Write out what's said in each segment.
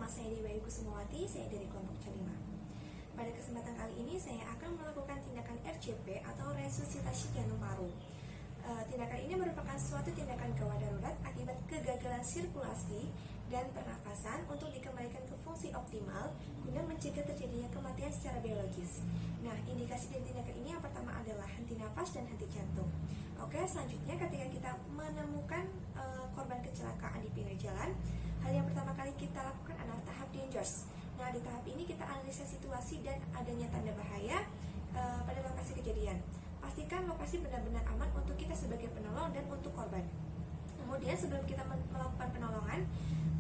saya Dewa Kusumawati, saya dari kelompok C5. Pada kesempatan kali ini saya akan melakukan tindakan RCP atau resusitasi jantung paru. Tindakan ini merupakan suatu tindakan gawat darurat akibat kegagalan sirkulasi dan pernafasan untuk dikembalikan ke fungsi optimal guna mencegah terjadinya kematian secara biologis. Nah, indikasi dari tindakan ini yang pertama adalah henti nafas dan henti jantung. Oke, selanjutnya ketika kita menemukan korban kecelakaan di pinggir jalan, hal yang pertama kali kita lakukan adalah tahap dangerous. Nah, di tahap ini kita analisa situasi dan adanya tanda bahaya pada lokasi kejadian. Pastikan lokasi benar-benar aman untuk kita sebagai penolong dan untuk korban. Kemudian sebelum kita melakukan penolongan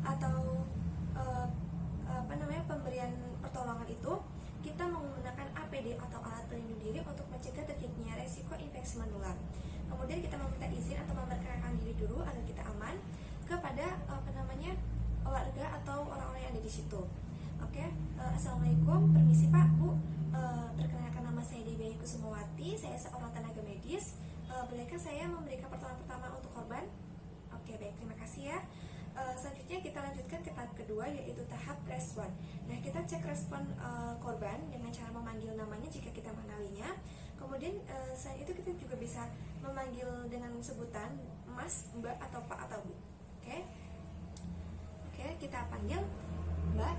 atau pemberian pertolongan itu, kita menggunakan APD atau alat pelindung diri untuk mencegah terjadinya resiko infeksi menular. Kemudian kita meminta izin atau memperkenalkan diri dulu agar kita aman kepada warga atau orang-orang yang ada di situ. Oke, assalamualaikum, permisi Pak, Bu. Perkenalkan nama saya Dewa Kusumawati, saya seorang tenaga medis. Bolehkah saya memberikan pertolongan pertama untuk korban? Oke, baik, terima kasih ya. Selanjutnya kita lanjutkan ke tahap kedua, yaitu tahap respon. Nah, kita cek respon korban dengan cara memanggil namanya jika kita mengenalinya. Kemudian selain itu kita juga bisa memanggil dengan sebutan Mas, Mbak, atau Pak atau Bu. Oke, kita panggil Mbak.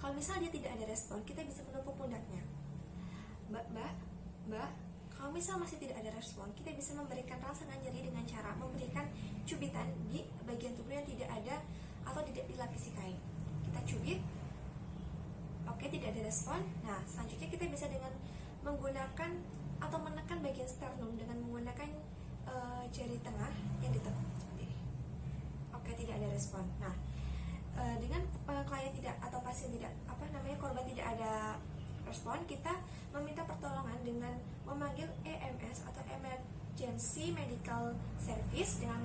Kalau misalnya dia tidak ada respon, kita bisa menepuk pundaknya. Mbak. Kalau misal masih tidak ada respon, kita bisa memberikan rangsangan nyeri dengan cara memberikan cubitan di bagian tubuh yang tidak ada atau tidak dilapisi kain. Kita cubit. Oke, tidak ada respon. Nah, selanjutnya kita bisa dengan menggunakan atau menekan bagian sternum dengan menggunakan jari tengah yang ditekuk seperti ini. Oke, tidak ada respon. Nah, dengan klien tidak atau pasien tidak korban tidak ada respon, kita meminta pertolongan dengan memanggil EMS atau Emergency Medical Service dengan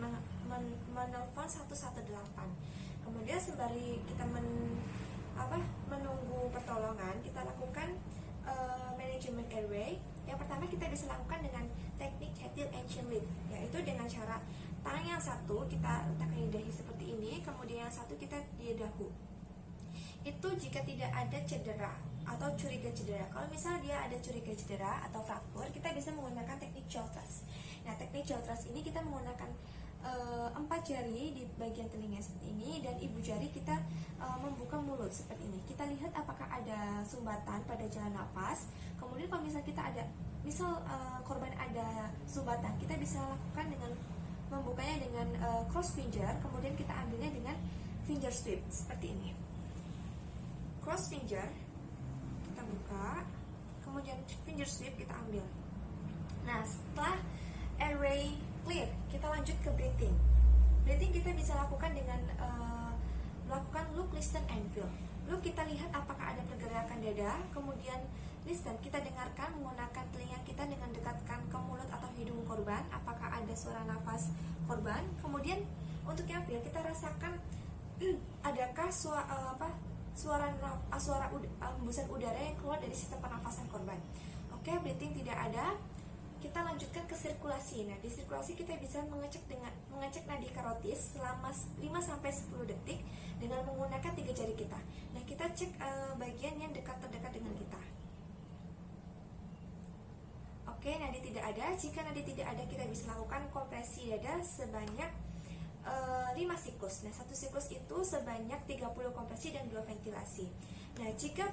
menelpon 118. Kemudian sembari kita menunggu pertolongan, kita lakukan manajemen airway. Yang pertama kita bisa lakukan dengan teknik Hatfield and Chin Lift, yaitu dengan cara tangan yang satu kita letakkan di dahi seperti ini, kemudian yang satu kita di dahu. Itu jika tidak ada cedera atau curiga cedera. Kalau misalnya dia ada curiga cedera atau fraktur, kita bisa menggunakan teknik jaw thrust. Nah, teknik jaw thrust ini kita menggunakan 4 jari di bagian telinga seperti ini, dan ibu jari kita membuka mulut seperti ini. Kita lihat apakah ada sumbatan pada jalan nafas. Kemudian kalau misalnya kita ada, korban ada sumbatan, kita bisa lakukan dengan membukanya dengan cross finger. Kemudian kita ambilnya dengan finger sweep seperti ini. Cross finger kita buka, kemudian finger sweep kita ambil. Nah, setelah airway clear, kita lanjut ke breathing. Breathing kita bisa lakukan dengan melakukan look, listen, and feel. Look, kita lihat apakah ada pergerakan dada. Kemudian listen, kita dengarkan menggunakan telinga kita dengan dekatkan ke mulut atau hidung korban, apakah ada suara nafas korban. Kemudian untuk yang feel, kita rasakan adakah suara hembusan udara yang keluar dari sistem pernafasan korban. Oke, breathing tidak ada. Kita lanjutkan ke sirkulasi. Nah, di sirkulasi kita bisa mengecek nadi karotis selama 5-10 detik dengan menggunakan 3 jari kita. Nah, kita cek bagian yang terdekat dengan kita. Oke, nadi tidak ada. Jika nadi tidak ada, kita bisa lakukan kompresi dada sebanyak 5 siklus. Nah, 1 siklus itu sebanyak 30 kompresi dan 2 ventilasi. Nah, jika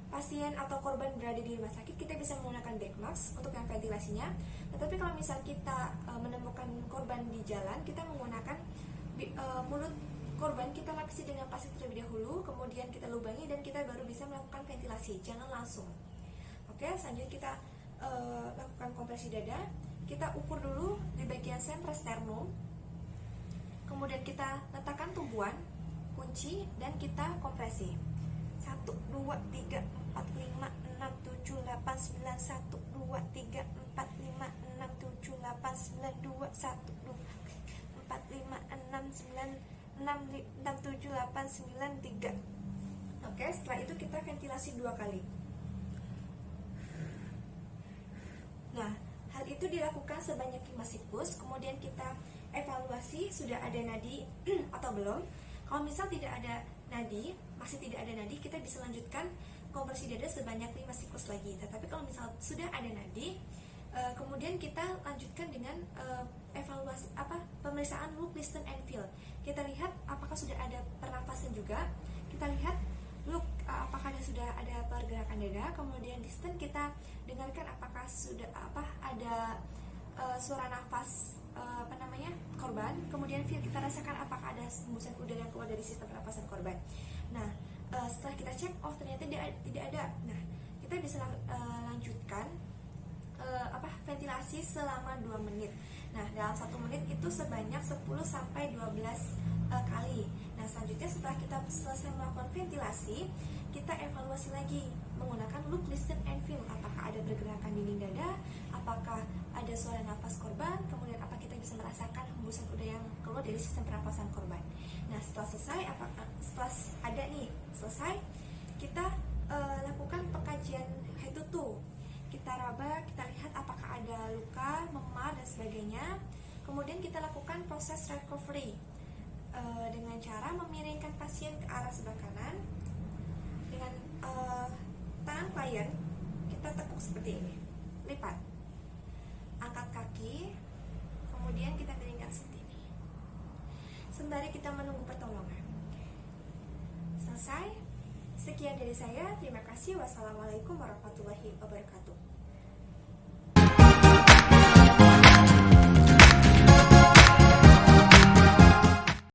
pasien atau korban berada di rumah sakit, kita bisa menggunakan back mask untuk yang ventilasinya. Tetapi kalau misal kita menemukan korban di jalan, kita menggunakan mulut korban kita lapisi dengan plastik terlebih dahulu, kemudian kita lubangi dan kita baru bisa melakukan ventilasi. Jangan langsung. Oke, selanjutnya kita lakukan kompresi dada. Kita ukur dulu di bagian sentra sternum. Kemudian kita letakkan tumpuan, kunci, dan kita kompresi. 1, 2, 3, 4, 5, 6, 7, 8, 9, 1, 2, 3, 4, 5, 6, 7, 8, 9, 2, 1, 2, 4, 5, 6, 9, 6, 7, 8, 9, 3. Oke, setelah itu kita ventilasi 2 kali. Nah, hal itu dilakukan sebanyak 5 siklus. Kemudian kita evaluasi sudah ada nadi atau belum. Kalau misal tidak ada nadi, masih tidak ada nadi, kita bisa lanjutkan kompresi dada sebanyak 5 siklus lagi. Tetapi kalau misal sudah ada nadi, kemudian kita lanjutkan dengan evaluasi pemeriksaan look, listen, and feel. Kita lihat apakah sudah ada pernafasan juga. Kita lihat look, apakah sudah ada pergerakan dada. Kemudian listen, kita dengarkan apakah sudah ada suara nafas korban. Kemudian feel, kita rasakan apakah ada hembusan udara yang keluar dari sistem pernapasan korban. Nah, setelah kita cek, oh ternyata tidak ada. Nah, kita bisa lanjutkan ventilasi selama 2 menit. Nah, dalam 1 menit itu sebanyak 10 sampai 12 kali. Nah, selanjutnya setelah kita selesai melakukan ventilasi, kita evaluasi lagi menggunakan look, listen, and feel. Apakah ada pergerakan dinding dada, apakah ada suara nafas korban, kemudian apa kita bisa merasakan hembusan udara yang keluar dari sistem pernapasan korban. Nah, setelah selesai, kita lakukan pengkajian head to toe. Kita raba, kita lihat apakah ada luka, memar, dan sebagainya. Kemudian kita lakukan proses recovery dengan cara memiringkan pasien ke arah sebelah kanan. Dengan tangan klien kita tekuk seperti ini, lipat, angkat kaki, kemudian kita miringkan seperti ini sembari kita menunggu pertolongan. Selesai. Sekian dari saya, terima kasih. Wassalamualaikum warahmatullahi wabarakatuh.